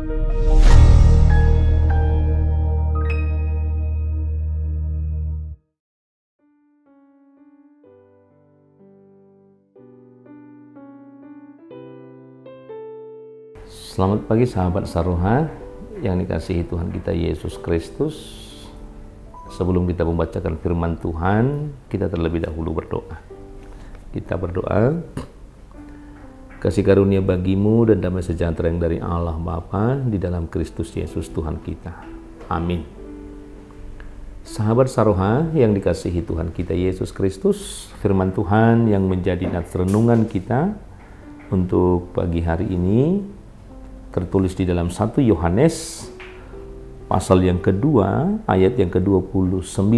Selamat pagi sahabat Saroha yang dikasihi Tuhan kita Yesus Kristus. Sebelum kita membacakan firman Tuhan, kita terlebih dahulu berdoa. Kita berdoa, kasih karunia bagimu dan damai sejahtera yang dari Allah Bapa di dalam Kristus Yesus Tuhan kita. Amin. Sahabat Saroha yang dikasihi Tuhan kita Yesus Kristus, firman Tuhan yang menjadi nats renungan kita untuk pagi hari ini tertulis di dalam 1 Yohanes pasal yang kedua ayat yang ke-29.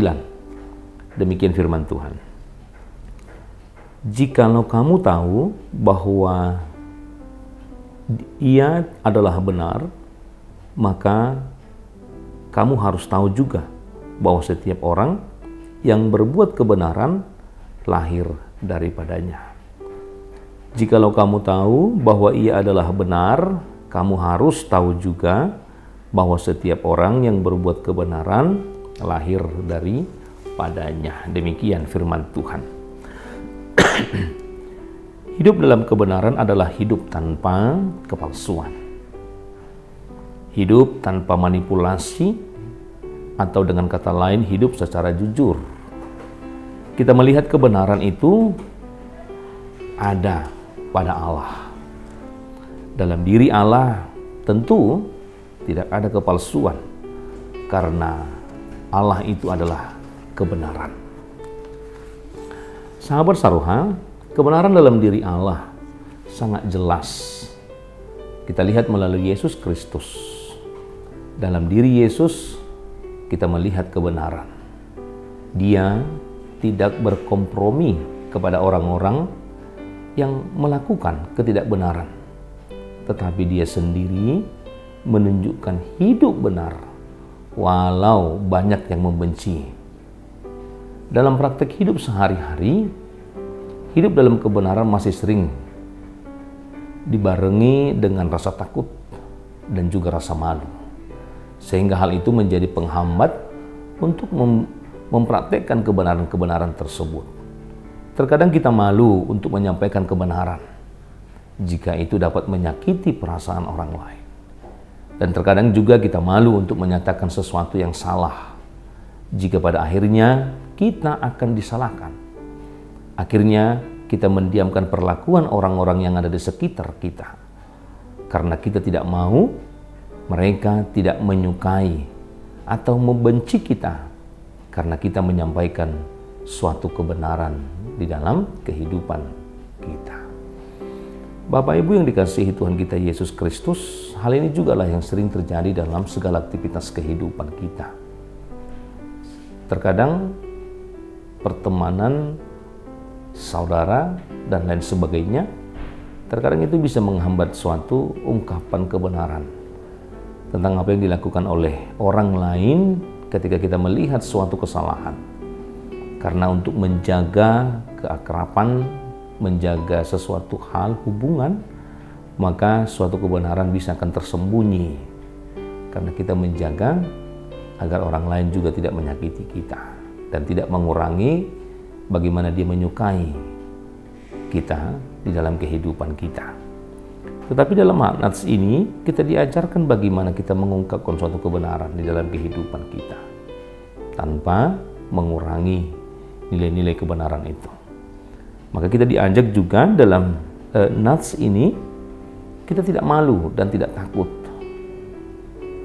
Demikian firman Tuhan. Jikalau kamu tahu bahwa Ia adalah benar, maka kamu harus tahu juga bahwa setiap orang yang berbuat kebenaran lahir daripadanya. Jikalau kamu tahu bahwa Ia adalah benar, kamu harus tahu juga bahwa setiap orang yang berbuat kebenaran lahir daripadanya. Demikian firman Tuhan. Hidup dalam kebenaran adalah hidup tanpa kepalsuan. Hidup tanpa manipulasi, atau dengan kata lain hidup secara jujur. Kita melihat kebenaran itu ada pada Allah. Dalam diri Allah tentu tidak ada kepalsuan, karena Allah itu adalah kebenaran. Sahabat Saroha, kebenaran dalam diri Allah sangat jelas. Kita lihat melalui Yesus Kristus. Dalam diri Yesus kita melihat kebenaran. Dia tidak berkompromi kepada orang-orang yang melakukan ketidakbenaran, tetapi Dia sendiri menunjukkan hidup benar walau banyak yang membenci. Dalam praktek hidup sehari-hari, hidup dalam kebenaran masih sering dibarengi dengan rasa takut dan juga rasa malu, sehingga hal itu menjadi penghambat untuk mempraktekkan kebenaran-kebenaran tersebut. Terkadang kita malu untuk menyampaikan kebenaran jika itu dapat menyakiti perasaan orang lain. Dan terkadang juga kita malu untuk menyatakan sesuatu yang salah, jika pada akhirnya kita akan disalahkan. Akhirnya kita mendiamkan perlakuan orang-orang yang ada di sekitar kita, karena kita tidak mau mereka tidak menyukai atau membenci kita, karena kita menyampaikan suatu kebenaran di dalam kehidupan kita. Bapak Ibu yang dikasihi Tuhan kita Yesus Kristus, hal ini juga lah yang sering terjadi dalam segala aktivitas kehidupan kita. Terkadang pertemanan, saudara, dan lain sebagainya, terkadang itu bisa menghambat suatu ungkapan kebenaran tentang apa yang dilakukan oleh orang lain ketika kita melihat suatu kesalahan. Karena untuk menjaga keakraban, menjaga sesuatu hal hubungan, maka suatu kebenaran bisa akan tersembunyi karena kita menjaga agar orang lain juga tidak menyakiti kita dan tidak mengurangi bagaimana dia menyukai kita di dalam kehidupan kita. Tetapi dalam nats ini kita diajarkan bagaimana kita mengungkapkan suatu kebenaran di dalam kehidupan kita tanpa mengurangi nilai-nilai kebenaran itu. Maka kita diajak juga dalam nats ini, kita tidak malu dan tidak takut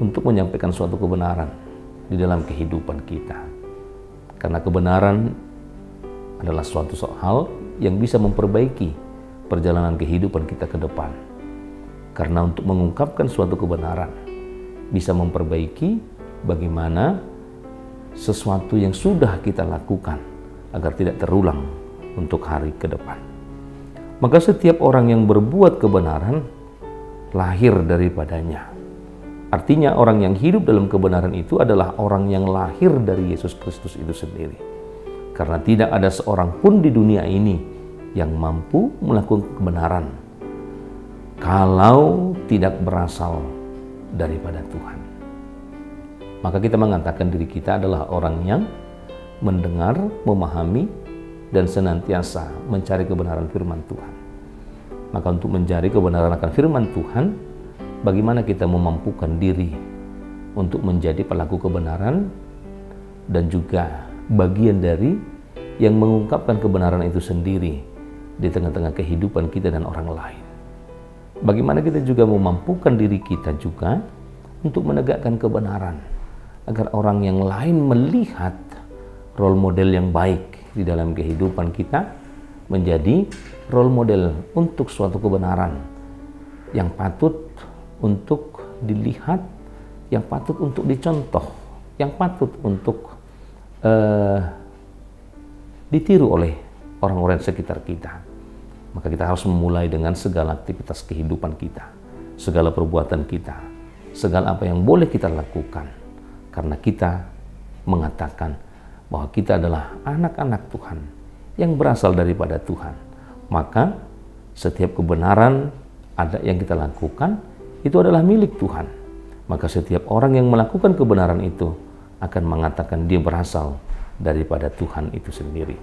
untuk menyampaikan suatu kebenaran di dalam kehidupan kita. Karena kebenaran adalah suatu hal yang bisa memperbaiki perjalanan kehidupan kita ke depan. Karena untuk mengungkapkan suatu kebenaran bisa memperbaiki bagaimana sesuatu yang sudah kita lakukan agar tidak terulang untuk hari ke depan. Maka setiap orang yang berbuat kebenaran lahir daripadanya. Artinya orang yang hidup dalam kebenaran itu adalah orang yang lahir dari Yesus Kristus itu sendiri. Karena tidak ada seorang pun di dunia ini yang mampu melakukan kebenaran kalau tidak berasal daripada Tuhan. Maka kita mengatakan diri kita adalah orang yang mendengar, memahami, dan senantiasa mencari kebenaran firman Tuhan. Maka untuk mencari kebenaran akan firman Tuhan, bagaimana kita memampukan diri untuk menjadi pelaku kebenaran dan juga bagian dari yang mengungkapkan kebenaran itu sendiri di tengah-tengah kehidupan kita dan orang lain. Bagaimana kita juga memampukan diri kita juga untuk menegakkan kebenaran agar orang yang lain melihat role model yang baik di dalam kehidupan kita menjadi role model untuk suatu kebenaran yang patut untuk dilihat, yang patut untuk dicontoh, yang patut untuk ditiru oleh orang-orang sekitar kita. Maka kita harus memulai dengan segala aktivitas kehidupan kita, segala perbuatan kita, segala apa yang boleh kita lakukan, karena kita mengatakan bahwa kita adalah anak-anak Tuhan yang berasal daripada Tuhan. Maka setiap kebenaran ada yang kita lakukan itu adalah milik Tuhan. Maka setiap orang yang melakukan kebenaran itu akan mengatakan dia berasal daripada Tuhan itu sendiri.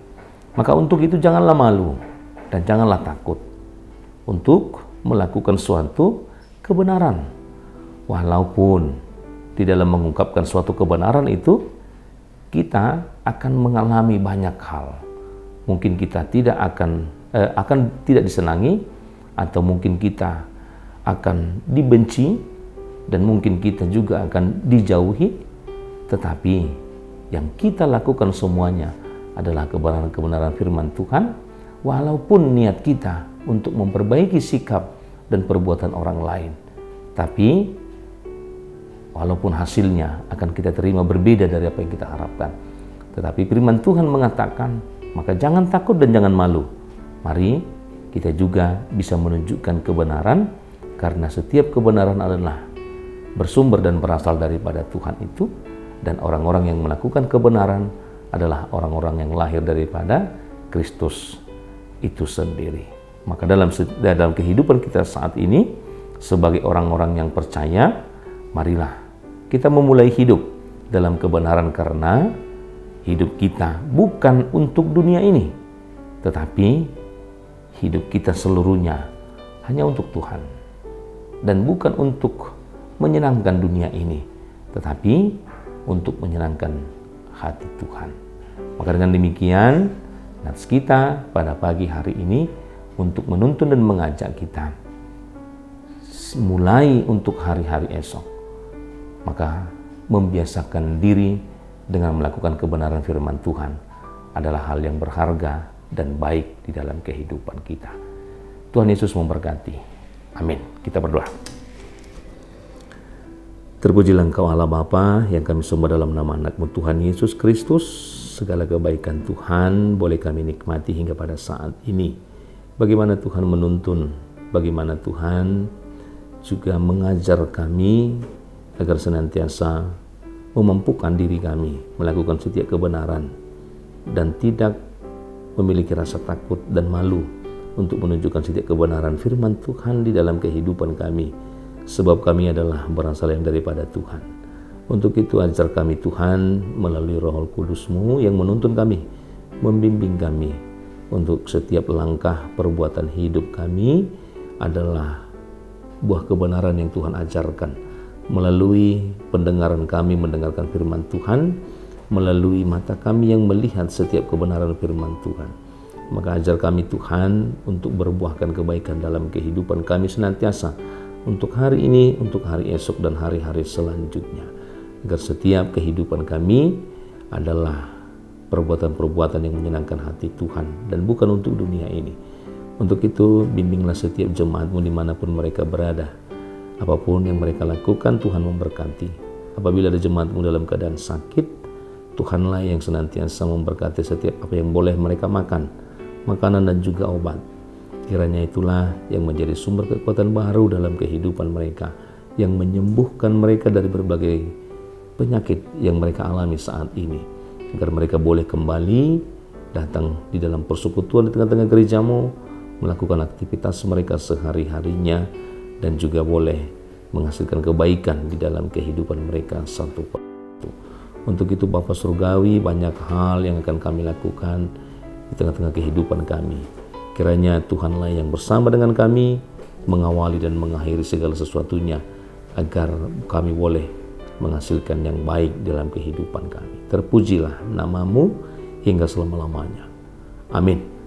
Maka untuk itu janganlah malu dan janganlah takut untuk melakukan suatu kebenaran. Walaupun di dalam mengungkapkan suatu kebenaran itu kita akan mengalami banyak hal. Mungkin kita tidak akan tidak disenangi, atau mungkin kita akan dibenci, dan mungkin kita juga akan dijauhi. Tetapi yang kita lakukan semuanya adalah kebenaran-kebenaran firman Tuhan, walaupun niat kita untuk memperbaiki sikap dan perbuatan orang lain. Tapi walaupun hasilnya akan kita terima berbeda dari apa yang kita harapkan. Tetapi firman Tuhan mengatakan, maka jangan takut dan jangan malu. Mari kita juga bisa menunjukkan kebenaran, karena setiap kebenaran adalah bersumber dan berasal daripada Tuhan itu. Dan orang-orang yang melakukan kebenaran adalah orang-orang yang lahir daripada Kristus itu sendiri. Maka dalam kehidupan kita saat ini, sebagai orang-orang yang percaya, marilah kita memulai hidup dalam kebenaran, karena hidup kita bukan untuk dunia ini, tetapi hidup kita seluruhnya hanya untuk Tuhan. Dan bukan untuk menyenangkan dunia ini, tetapi untuk menyenangkan hati Tuhan. Maka dengan demikian, nats kita pada pagi hari ini untuk menuntun dan mengajak kita mulai untuk hari-hari esok. Maka membiasakan diri dengan melakukan kebenaran firman Tuhan adalah hal yang berharga dan baik di dalam kehidupan kita. Tuhan Yesus memberkati. Amin. Kita berdoa. Terpujilah Engkau Allah Bapa yang kami sembah dalam nama anak-Mu Tuhan Yesus Kristus. Segala kebaikan Tuhan boleh kami nikmati hingga pada saat ini. Bagaimana Tuhan menuntun, bagaimana Tuhan juga mengajar kami agar senantiasa memampukan diri kami melakukan setiap kebenaran dan tidak memiliki rasa takut dan malu untuk menunjukkan setiap kebenaran firman Tuhan di dalam kehidupan kami. Sebab kami adalah berasal yang daripada Tuhan. Untuk itu ajar kami Tuhan melalui Roh Kudus-Mu yang menuntun kami, membimbing kami untuk setiap langkah perbuatan hidup kami adalah buah kebenaran yang Tuhan ajarkan. Melalui pendengaran kami mendengarkan firman Tuhan, melalui mata kami yang melihat setiap kebenaran firman Tuhan. Maka ajar kami Tuhan untuk berbuahkan kebaikan dalam kehidupan kami senantiasa, untuk hari ini, untuk hari esok, dan hari-hari selanjutnya. Agar setiap kehidupan kami adalah perbuatan-perbuatan yang menyenangkan hati Tuhan dan bukan untuk dunia ini. Untuk itu, bimbinglah setiap jemaat-Mu dimanapun mereka berada. Apapun yang mereka lakukan, Tuhan memberkati. Apabila ada jemaat-Mu dalam keadaan sakit, Tuhanlah yang senantiasa memberkati setiap apa yang boleh mereka makan, makanan dan juga obat. Kiranya itulah yang menjadi sumber kekuatan baru dalam kehidupan mereka, yang menyembuhkan mereka dari berbagai penyakit yang mereka alami saat ini, agar mereka boleh kembali datang di dalam persekutuan di tengah-tengah gereja-Mu, melakukan aktivitas mereka sehari-harinya, dan juga boleh menghasilkan kebaikan di dalam kehidupan mereka satu persatu. Untuk itu Bapa Surgawi, banyak hal yang akan kami lakukan di tengah-tengah kehidupan kami. Kiranya Tuhanlah yang bersama dengan kami, mengawali dan mengakhiri segala sesuatunya, agar kami boleh menghasilkan yang baik dalam kehidupan kami. Terpujilah nama-Mu hingga selama-lamanya. Amin.